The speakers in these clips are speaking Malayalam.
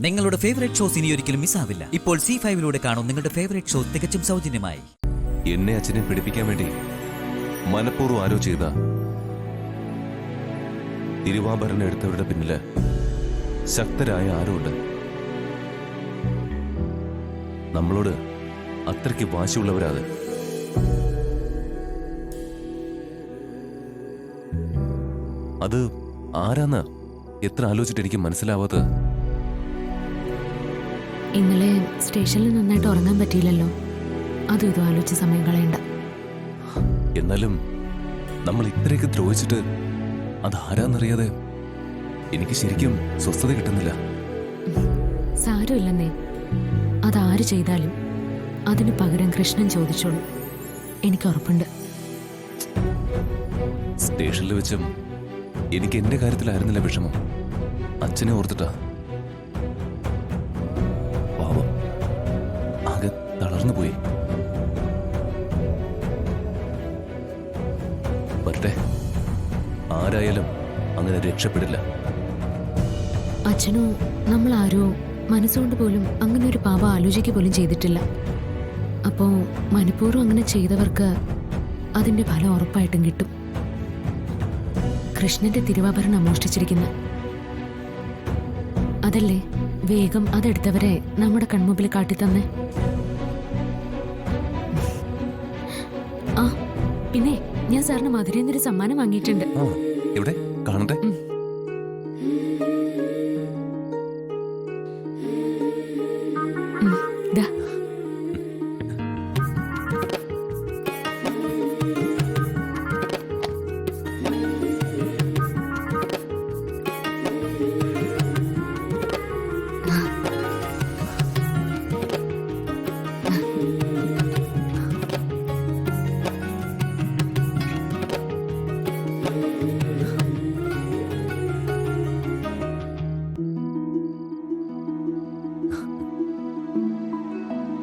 നിങ്ങളുടെ ഫേവറേറ്റ് ഷോസ് ഇനി ഒരിക്കലും മിസ്സാവില്ല. ഇപ്പോൾ C5-ലൂടെ കാണും നിങ്ങളുടെ ഫേവറേറ്റ് ഷോ തികച്ചും സൗജന്യമായി. എന്നെ അച്ഛനെ പിടിപ്പിക്കാൻ വേണ്ടി മനഃപൂർവ്വം ആരോ ചെയ്ത തിരുവാഭരണം എടുത്തവരുടെ പിന്നില് ശക്തരായ ആരോ ഉണ്ട്. നമ്മളോട് അത്രയ്ക്ക് വാശിയുള്ളവരാത്. അത് ആരാന്ന് എത്ര ആലോചിച്ചിട്ട് എനിക്ക് മനസ്സിലാവാത്തത്. ഇന്നലെ സ്റ്റേഷനിൽ നന്നായിട്ട് ഉറങ്ങാൻ പറ്റിയില്ലല്ലോ. അതും ഇതും ആലോചിച്ച് സമയം കളയണ്ട. എന്നാലും നമ്മൾ ഇത്രയൊക്കെ ദ്രോഹിച്ചിട്ട് അതാരാന്നറിയാതെ എനിക്ക് ശരിക്കും സ്വസ്ഥത കിട്ടുന്നില്ല. സാരമില്ലെന്നേ, അതാര് ചെയ്താലും അതിന് പകരം കൃഷ്ണൻ ചോദിച്ചോളൂ. എനിക്ക് ഉറപ്പുണ്ട്. സ്റ്റേഷനിൽ വെച്ചും എനിക്ക് എന്റെ കാര്യത്തിലായിരുന്നില്ല വിഷമം, അച്ഛനെ ഓർത്തിട്ടാ. പാവം ആകെ തളർന്നു പോയി. വരട്ടെ, ആരായാലും അങ്ങനെ രക്ഷപ്പെടില്ല. അച്ഛനോ നമ്മളാരോ മനസ്സുകൊണ്ട് പോലും അങ്ങനെ ഒരു പാപം ആലോചിക്കുക പോലും ചെയ്തിട്ടില്ല. അപ്പോ മനഃപൂർവ്വം അങ്ങനെ ചെയ്തവർക്ക് അതിന്റെ ഫലം ഉറപ്പായിട്ടും കിട്ടും. കൃഷ്ണന്റെ തിരുവാഭരണം മോഷ്ടിച്ചിരിക്കുന്ന അതല്ലേ വേഗം അതെടുത്തവരെ നമ്മുടെ കൺമുമ്പിൽ കാട്ടിത്തന്നെ. ആ പിന്നെ ഞാൻ സാറിന് മധുരേന്നൊരു സമ്മാനം വാങ്ങിയിട്ടുണ്ട്. എവിടെ കാണട്ടെ?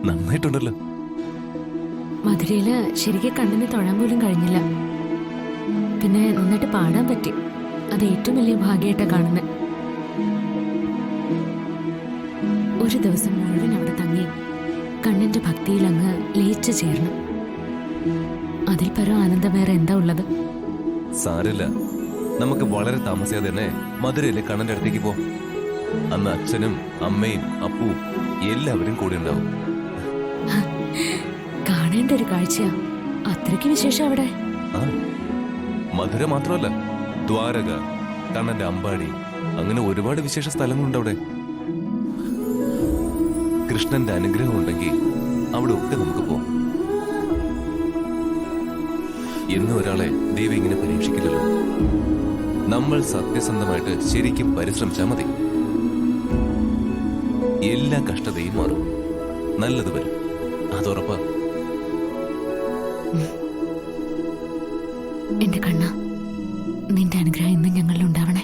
നന്നായിട്ടുണ്ടല്ലോ. മധുരയില് ശരിക്കും കണ്ണിന് തൊഴാൻ പോലും കഴിഞ്ഞില്ല. പിന്നെ നന്നായിട്ട് പാടാൻ പറ്റി. അത് ഏറ്റവും വലിയ ഭാഗ്യമായിട്ടാ കാണുന്നത്. ഒരു ദിവസം മുഴുവൻ അവിടെ തങ്ങി കണ്ണിന്റെ ഭക്തിയിൽ അങ്ങ് ലയിച്ചു ചേർന്നു. അതിൽ പരം ആനന്ദം വേറെ എന്താ ഉള്ളത്? സാരില്ല, നമുക്ക് വളരെ താമസിയാതെ തന്നെ മധുരയിലെ കണ്ണന്റെ അടുത്തേക്ക് പോ. അന്ന് അച്ഛനും അമ്മയും അപ്പുവും എല്ലാവരും കൂടെ ഉണ്ടാവും. കാണേണ്ട ഒരു കാഴ്ചയാ. അത്രയ്ക്ക് വിശേഷം അവിടെ. മധുര മാത്രമല്ല, ദ്വാരക, കണ്ണന്റെ അമ്പാടി, അങ്ങനെ ഒരുപാട് വിശേഷ സ്ഥലങ്ങളുണ്ട് അവിടെ. കൃഷ്ണന്റെ അനുഗ്രഹം ഉണ്ടെങ്കിൽ അവിടെ ഒക്കെ നമുക്ക് പോവാം. എന്നും ഒരാളെ ദൈവം ഇങ്ങനെ പരീക്ഷിക്കില്ലല്ലോ. നമ്മൾ സത്യസന്ധമായിട്ട് ശരിക്കും പരിശ്രമിച്ചാൽ മതി. എല്ലാ കഷ്ടതയും മാറും, നല്ലത് വരും, അതുറപ്പാ. എന്റെ കണ്ണ, നിന്റെ അനുഗ്രഹം ഇന്ന് ഞങ്ങളിൽ ഉണ്ടാവണേ.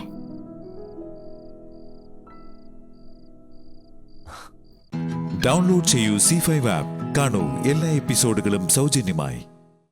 ഡൗൺലോഡ് ചെയ്യൂ C5 ആപ്പ്. കാണൂ എല്ലാ എപ്പിസോഡുകളും സൗജന്യമായി.